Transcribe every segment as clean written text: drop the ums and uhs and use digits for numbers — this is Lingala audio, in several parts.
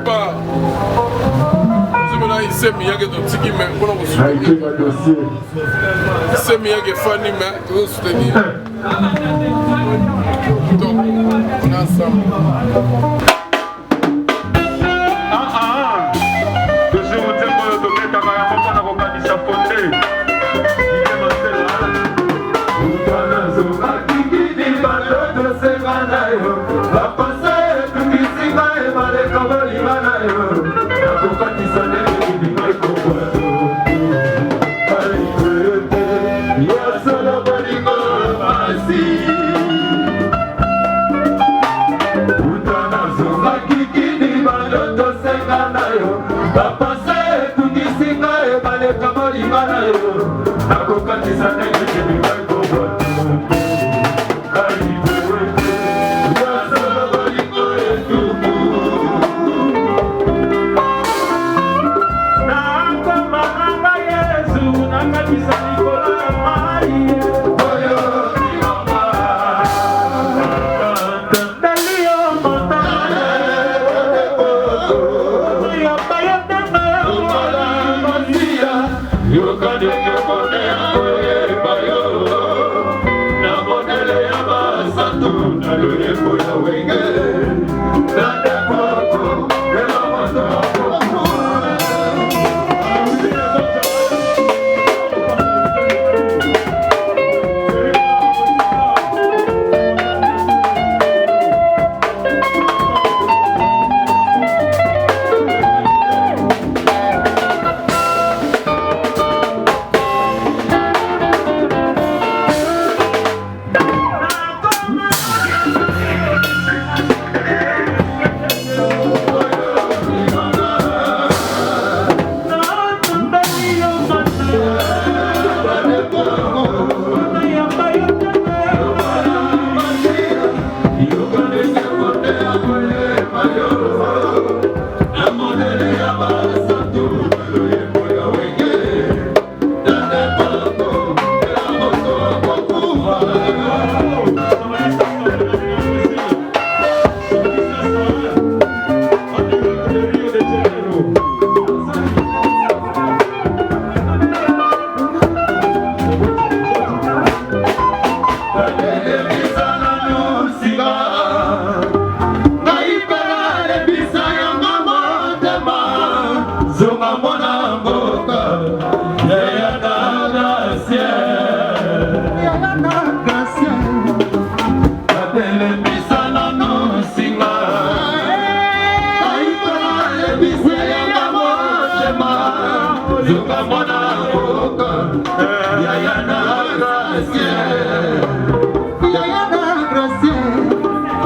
pas. Il sait qu'il y a des petits qui m'aiment pour nous soutenir. Il sait qu'il y a des familles qui nous soutenir. Donc, on est ensemble. Toujours au tempo de Tokyo, Tamayama, on a organisé sa fondée.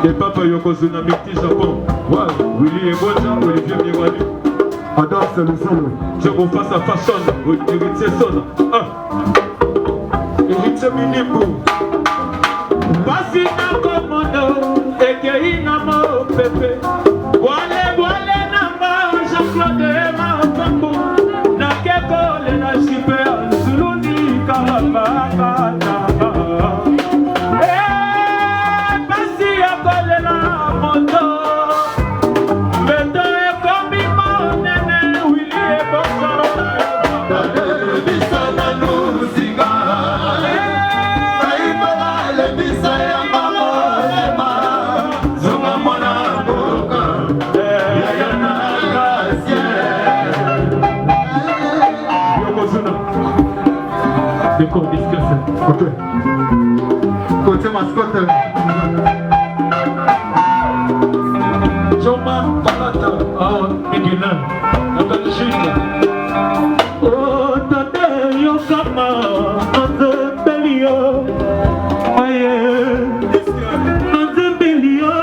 Et Papa Yokozuna Mikti Japon. Willy Eboja, Olivier Mirwani. Adore, c'est le son. Je vous fasse à façon, héritier son. Héritier Minimbu. Basina Komodo, Ekei Namo Pepe. Boale Nama, Jean-Claude Mapambo. Nakeko le na Chipé, Zuluni Karabakana. Ok. Côté mascotte. Joma Palata, Miguelan, Natanjina. Oh, Tate Yokama, Nazembelio. Aye, Nazembelio.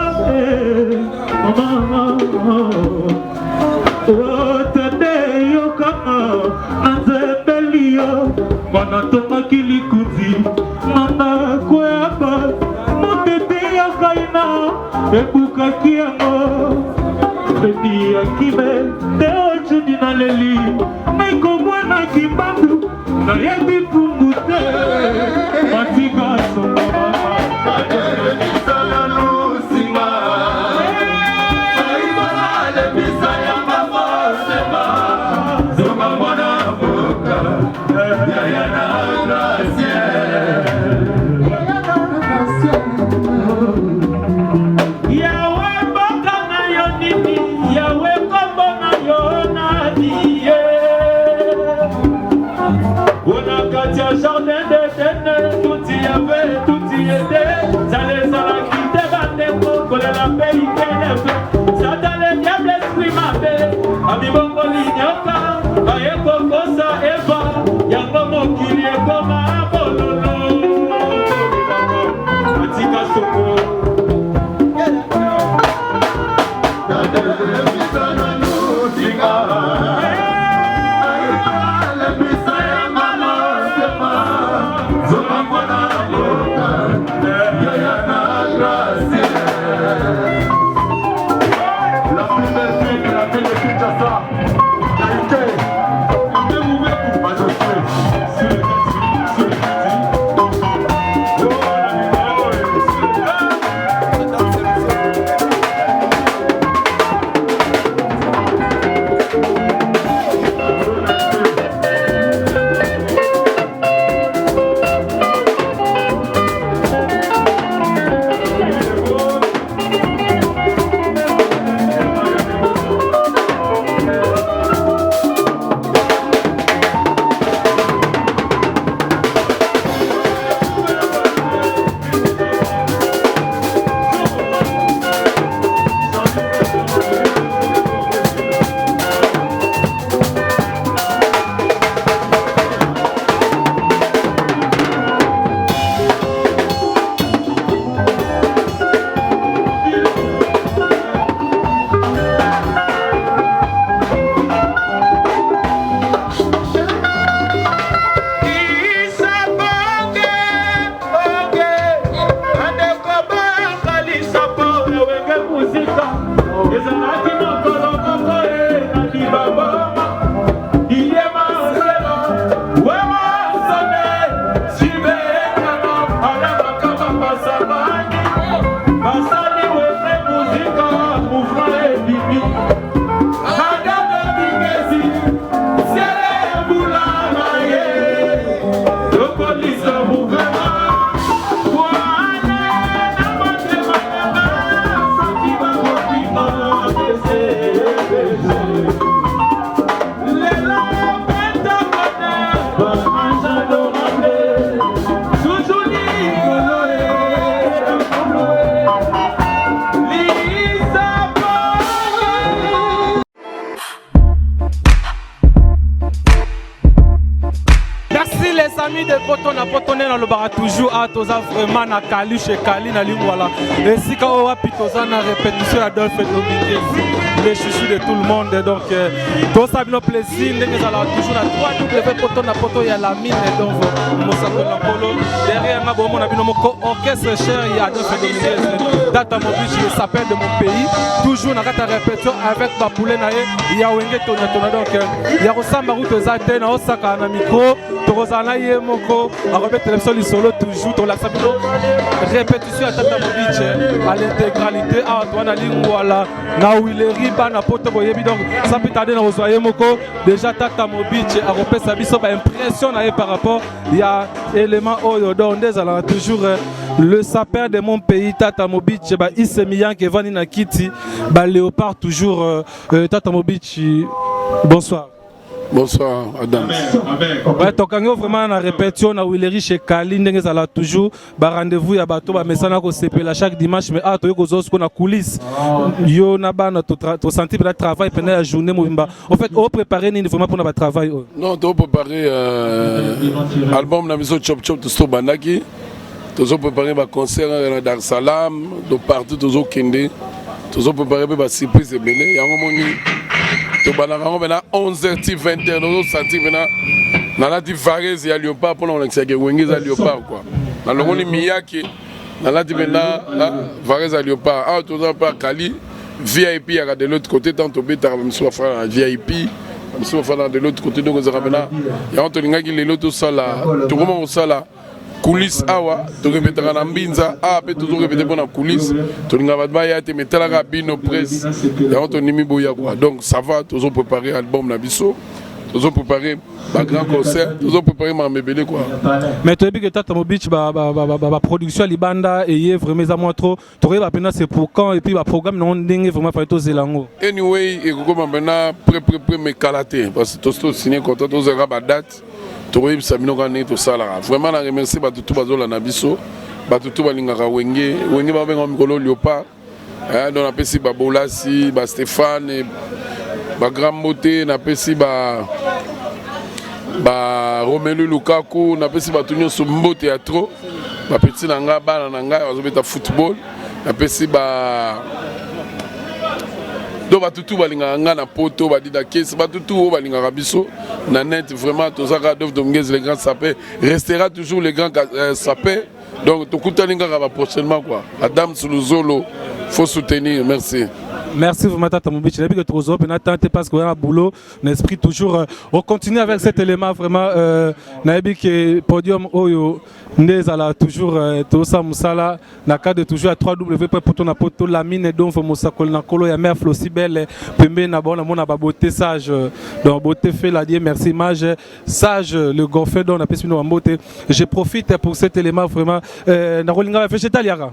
Oh, Tate Yokama, Nazembelio. Manatoma Kilikuzi, Mama Kweba, Motete Yakaina, Ebuka Kiamo, Bedi Akime, Teo Chudina Leli, Maiko Mwana Kibandu, Nayebi Pumute, Matiga Songa. Let me amis de poto na poto na lobaka toujours a toza vraiment na Kali chez Kali na lingwala esika o wapi toza na répétition ya Adolphe Dominguez les chouchous de tout le monde donc to sabino plaisir ndenge za la toujours na 3W poto na poto ya la mine donc mosako na polo derrière ma bomo na bino moko orchestre cher ya Adolphe Dominguez data mobile je s'appelle de mon pays toujours na kata répétition avec ba poulet na ya wenge tona tona donc ya kosamba route za te na osaka na micro tozana ye moko a remettre l'émission du solo toujours dans la sabino répétition à tata mobile à l'intégralité à Antoine Lingwala na Willery bana poto boyebi donc ça peut tarder na ozoye moko déjà tata mobile a repère sa biso ba impression na par rapport il y a élément oyo donc des ala toujours le sapeur de mon pays tata mobile ba isemiyan ke vani na kiti ba léopard toujours tata mobile bonsoir. Bonsoir Adam. Ouais, tokango vraiment na répétition na Willery chez Kali ndenge zala toujours ba rendez-vous ya bato ba mesana ko sepela chaque dimanche mais ah to yoko zosko na coulisse yo na bana to sentir le travail pendant la journée mobimba en fait on préparer ni vraiment pour na ba travail non to préparer album na biso chop chop to sto bandaki to préparer ba concert na Dar es Salaam de partout to kende to préparer ba surprise ebele yango moni to banaka bena 11h 20h nous senti bena na la Varese ya Léopard pour on l'expliquer wenge za Léopard quoi na longoni miyaki na la bena Varese ya Léopard ah to pas Kali VIP ya de l'autre côté tant to beta même soit faire VIP même soit faire de l'autre côté donc ça bena ya on to lingaki lelo to sala to comment on sala coulisses awa to répéter na mbinza ah pe toujours répéter pour na coulisses to linga ba ya te metela ka bino presse ya on to nimi boya quoi donc ça va toujours préparer album na biso toujours préparer ba grand concert toujours préparer ma mebele quoi mais to que tata mobile ba production libanda et vraiment za moi trop to ba pena c'est pour quand et puis ba programme non ndenge vraiment fa to zelango anyway et comme maintenant pré me calater parce que to signé contrat to zera ba date Tourib Sabino Gane tout ça là. Vraiment la remercier Batutu Bazola Nabiso, Batutu Balingara Wenge, Wenge Babenga Mikolo Léopard, Donc on appelle ba Bolasi, ba Stéphane, ba Grand Moté, on appelle ba Romelu Lukaku, on appelle ba Tunyo Sumbo Théâtre, ba petit nanga bana nanga, on va football, on appelle ba donc batutu balinga na poto badida kesi batutu balinga biso na net vraiment tous ça Adolphe Dominguez les grands sapeurs restera toujours les grands sapeurs donc tout kutalinga va prochainement quoi Adam Suluzolo faut soutenir merci. Merci vraiment Tata Mobic. Je que trop bien attendez parce qu'on a un boulot, un esprit toujours. On continue avec cet élément vraiment. Naïbi que podium Oyo Ndezala toujours Tosa Moussala na cadre toujours à 3W pour ton apoto la mine donc faut Moussakol na kolo ya mer flossi belle pembe na bon na ba beauté sage donc beauté fait la dire merci image sage le gonflé donc na pesi no beauté. Je profite pour cet élément vraiment na rolinga végétal yara.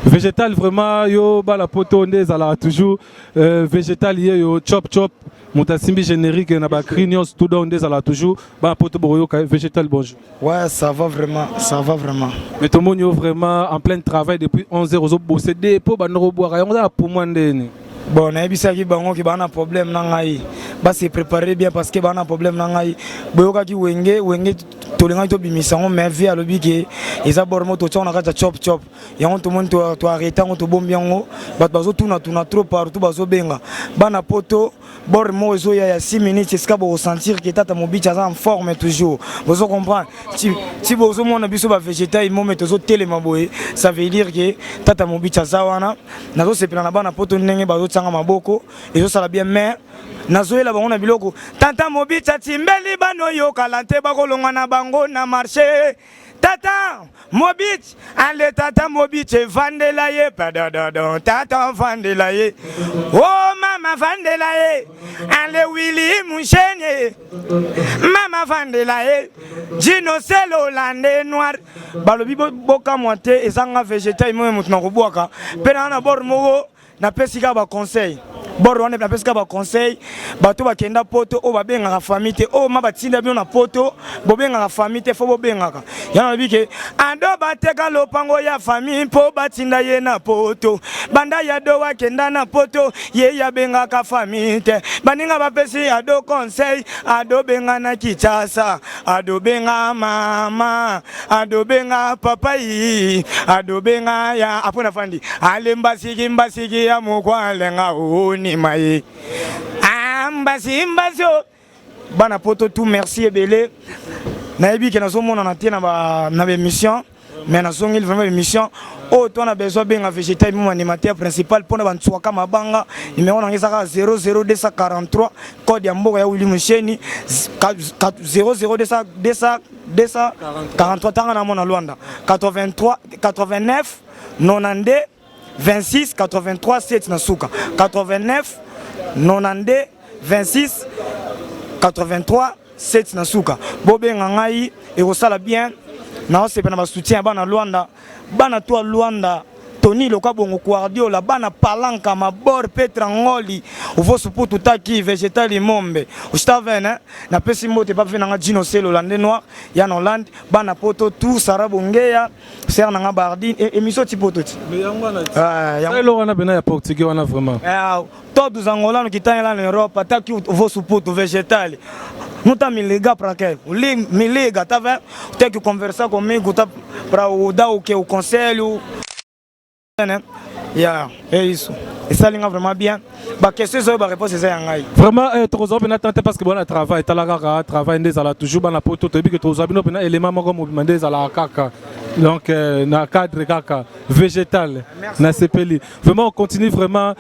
Végétal vraiment yo bala poto Ndezala toujours végétal yo chop chop Montasimbi générique na ba crinios tout dans Ndezala toujours ba poto boyo végétal bonjour. Ouais, ça va vraiment, ça va vraiment. Mais tout le monde est vraiment en plein travail depuis 11 heures. Vous bossez des pots, on a pour moi. Bon, on a qui bango qui a un problème nangai. Bah c'est préparé bien parce que bah un problème nangai. Boyoka qui wenge tolenga to bimisango mais via le bique. Ils a bormo to on a chop chop. Et on tout le monde to arrêter on to bombiango. Bah bazo tuna trop partout bazo benga. Bah na poto bormo zo ya 6 minutes jusqu'à bo sentir que tata mobicha en forme toujours. Vous comprenez? Si bozo mon biso ba végétal mo met zo telema boye. Ça veut dire que tata mobicha zawana. Nazo se plana ba na poto ndenge bazo tsanga maboko. Et zo sala bien mais nazoela bango na biloko tata mobicha timbeli bano yo kalante bakolonga na bango na marché tata mobich ale tata mobich vandela ye padadada tata vandela ye oh mama vandela ye ale Willy Mouchenye mama vandela ye Gino Selo lande noir balobi boka moite ezanga végétal mo mutna ko boka pena na bor mogo na pesika ba conseil Boro on a pesca ba conseil bato ba kenda poto o ba benga famille te o ma batinda bien na poto bo benga famille te fo bo benga yana bike ando bateka lopango ya famille po batinda ye na poto banda ya do wa kenda na poto ye ya benga ka famille te baninga ba pesi ado conseil ado benga na kichasa ado benga mama ado benga papa yi ado benga ya apona fandi ale mbasiki ya mukwa lenga ni maye ambasi bana poto tout merci ebele naibi ke nazo mona na tina na émission mais nazo ngil vraiment émission oh toi on a besoin bien végétal mon animateur principal pour na bantswaka mabanga numéro na ngisa 00243 code ya mboka ya Willy Moucheni 00243 tanga na mona Luanda 83 89 92 26 83 7 Nasuka 89 92 26 83 7 Nasuka Bobé ngangai et osala bien na osepena ba soutien bana Luanda bana toi Luanda Tony loka bongo Guardiola bana palanka mabor Petra ngoli uvo suputu taki végétal mombe ustavena na pesi mote pa vena Gino Selo lande noir ya en Hollande bana poto tout sarabongea ser na bardine et émission tipoto ti yango wana bena ya portugais wana vraiment todos angolano qui tient là en Europe taki uvo suputu végétal nous ta milega para que o milega tá vendo tem que conversar comigo tá para o dar o que o conselho. Yeah, é isso. Et ça linga vraiment bien. Bah question ça ba réponse c'est yangai. Vraiment trop bien attendre parce que bon travail talaka travail ndezala toujours bana poto to bi que trop bien bina élément moko mo ndezala kaka. Donc na cadre kaka végétal na sepeli. Vraiment on continue vraiment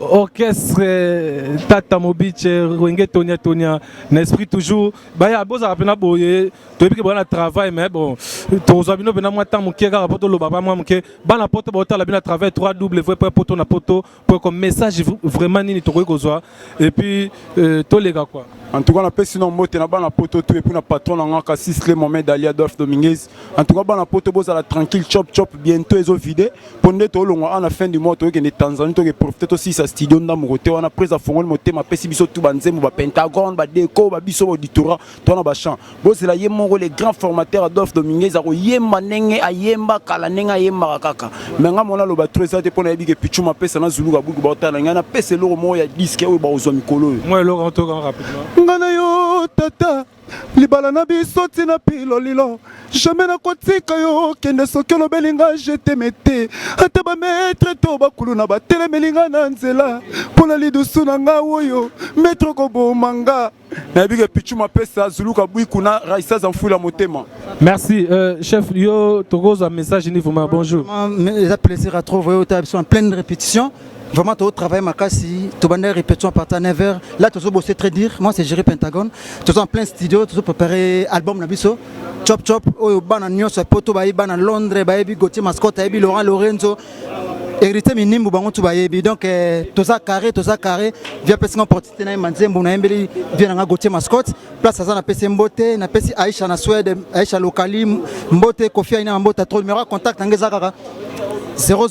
orchestre Tata Mobic Rwenge Tonia na esprit toujours ba ya boza pena boye to bi que bon travail mais bon trop bien bina moi tant mo keka poto lo baba moi mo ke bana poto bota la bina travail 3W.poto na poto pour comme message vraiment nini to kozwa et puis to les gars quoi. En tout cas, on a sinon moté na bana poto tout et puis na patron na ngaka 6 le moment d'Ali Adolphe Dominguez. En tout cas, bana poto poto bozala tranquille chop bientôt ezo vide ponde to longa à la fin du mois to ke ne Tanzanie to ke profiter aussi sa studio na mokote wana prise afongoli motema pesi biso tout banzembo ba Pentagone ba Deco ba biso auditora to na ba chant bozela ye mongo les grands formateurs Adolphe Dominguez a yemba nenge ayemba kala nenge ayemba kaka menga mona lo ba trésor te pona yebike pichuma pesa na zulu ka buku ba otala ngana pesa lo mo ya disque o ba ozo mikolo moi lo on to rapidement ngana yo tata libala na biso tina pilo lilo jamais na kotika yo kende soki olobelinga je t'aime te ata bametre to bakulu na batelemelinga na nzela mpona lidusu na nga oyo metre kobomanga nayebike pichuma pesa zuluka bwiku na raisa za mfula motema. Merci chef yo tokoza message ni vraiment bonjour c'est un plaisir à trouver au tab en pleine répétition. Vraiment, tu travailles ma casse, tu vas répétition à partir de 9h. Là, tu as bossé très dur. Moi, c'est Géry Pentagone. Tu es en plein studio, tu as préparé l'album Nabiso. Chop Chop, Bananios, Poto, Baïban, Londres, Baïbi, Gauthier Mascotte, Baïbi, Laurent Lorenzo. Hérité minime, Bango, tu Baïbi. Donc, tout ça carré. Via Pessin, Portité, Manzem, Bonaïmbeli, via Gauthier Mascotte. Place à ça, na PC Mbote, na PC Aïcha, na Suède, Aïcha Lokali, Mbote, Kofi, Aïna, Mbote, trop numéro, contact, Angezakara. 00,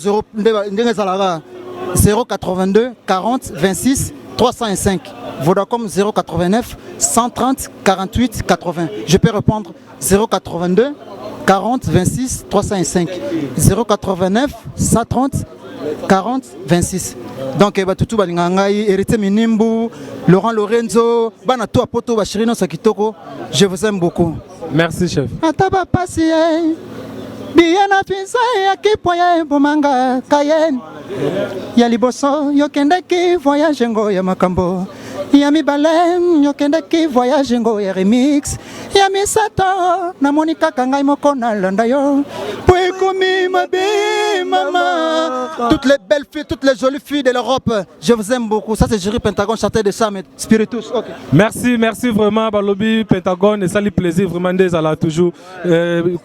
082 40 26 305. Vodacom 089 130 48 80. Je peux répondre 082 40 26 305. 089 130 40 26. Donc Batutu Balingangai, Hérité Minimbu, Laurent Lorenzo, Banato Apoto Bachirino Sakitoko. Je vous aime beaucoup. Merci chef. Ataba Passie. Bien afisa ya kipoya bomanga kayen ya liboso yokende ki voyage ngo ya makambo ya mibalem yokende ki voyage ngo ya remix ya misato na monika kangai moko na landa yo pour komi mabe mama toutes les belles filles toutes les jolies filles de l'Europe je vous aime beaucoup ça c'est Géry Pentagone chanteur de ça mais spiritus. OK. Merci vraiment Balobi Pentagone et ça lui plaisir vraiment des ala toujours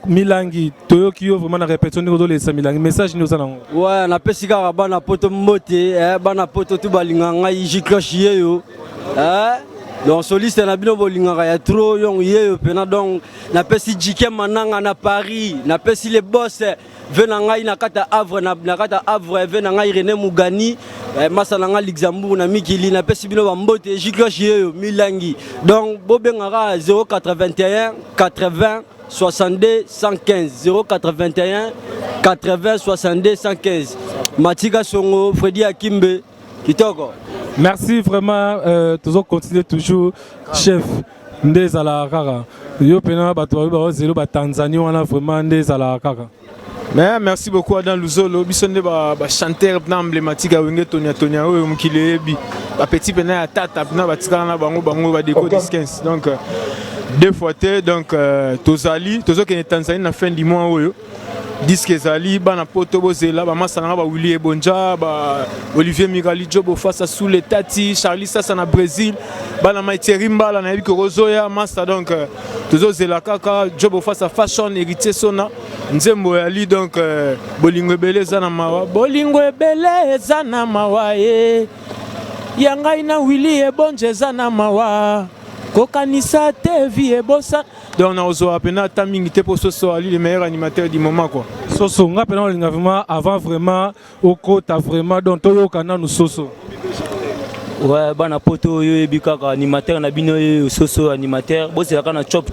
Milangi Toyo Kyo vraiment la répétition de les Milangi message nous allons ouais na pesika bana poto mbote bana poto tu balinganga yiji cloche yo donc soliste na bino bolingaka ya trop yong yeyo pena donc na pesi jike mananga na Paris na pesi les boss venanga ina kata Havre na kata Havre venanga René Mugani masalanga Luxembourg na Mikili na pesi bino bambote jikloche yeyo Milangi donc bobengaka 081 80 62 115 081 80 62 115 Matika Songo Freddy Akimbe Kitoko. Merci vraiment toujours continuer toujours chef ndez ala kaka yo pena bato ba zelo ba Tanzanie wana vraiment ndez ala kaka. Mais merci beaucoup Adam Luzolo bisonde ba chanteur emblématique a wenge Tonia oyo mukile bi ba petit pena ya tata na batika na bango ba Deco 15 donc deux fois donc tozali ke Tanzanie na fin du mois oyo disque zali bana poto bozela ba masanga ba Willy Ebonja ba Olivier Migali Jobo face à sous les tati Charlie Sassa na Brésil bana Maiteri Mbala na Ebiko Rozoya master donc tozozela kaka Jobo face à Fashion Héritier Sona nzembo yali donc bolingo beleza na mawa ye yanga ina Willy Ebonja za na mawa kokanisa te vie bossa donc on a osé appeler Taming pour Soso Ali le meilleur animateur du moment quoi. Soso on appelle vraiment avant vraiment au côté vraiment donc toyo kana nous Soso. Ouais bana poto yo ebikaka animateur na bino Soso animateur bo c'est kana chop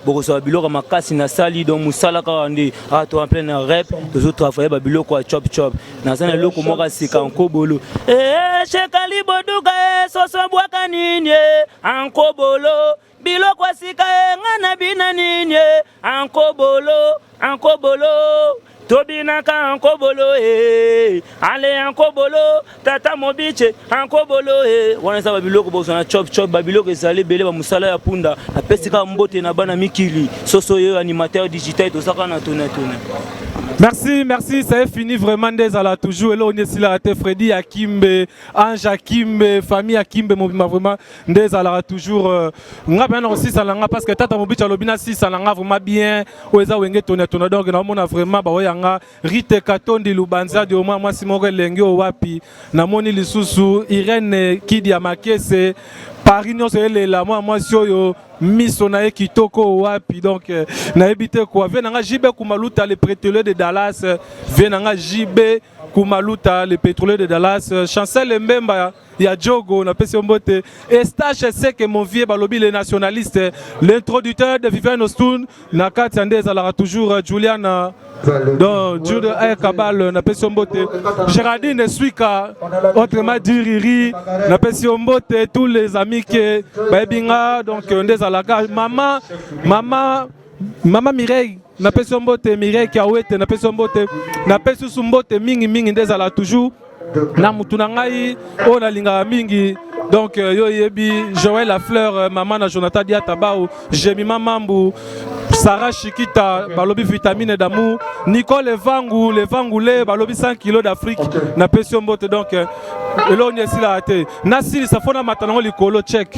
boko so biloko makasi na sali donc musala ka ndi to en plein rap les autres travailler ba biloko chop na sana loko moka sika nkobolo chekali boduka Soso bwaka nini ankobolo biloko sika ngana bina nini ankobolo tobinaka ankobolo ale ankobolo tata mobiche ankobolo wana sa babiloko bozana chop babiloko ezali bele ba musala ya punda na pesika mbote na bana Mikili Soso yo animateur digital to saka na tona. Merci, ça est fini vraiment des ala toujours et là on est sur la Freddy Akimbe, Ange Akimbe, famille Akimbe mobima vraiment des ala toujours nga bien aussi ça langa parce que tata mobicha lobina si ça langa vraiment bien oza wenge tona donc na mona vraiment ba yanga Rite Katondi Lubanza de au moins moi simoko lenge o wapi na moni lisusu Irene Kidi ya Makese Paris nyonso elela moi sio yo miso na ye kitoko wapi donc na ebite quoi venanga JB Kumaluta le pétrolier de Dallas venanga JB Kumaluta le pétrolier de Dallas Chancel Mbemba ya Djogo na pesi mbote Estache c'est que mon vieux balobi les nationalistes l'introducteur de Vivian Ostoun na kati andeza la toujours Juliana donc Jude Ayakabal na pesi mbote Géraldine Suika autrement dit Riri na pesi mbote tous les amis que babinga donc ndeza la maman Mireille na pesi mbote Mireille Kiawete na pesi mbote na pesi sumbote mingi ndeza la toujours na mutuna ngai o na linga mingi donc yo yebi Joël Lafleur maman na Jonathan Diatabao Jemima Mambu Sarah Chikita balobi vitamine d'amour Nicole Levangule balobi 100 kg d'Afrique na pesio mbote donc eloni esila ate nasili safona matanango likolo check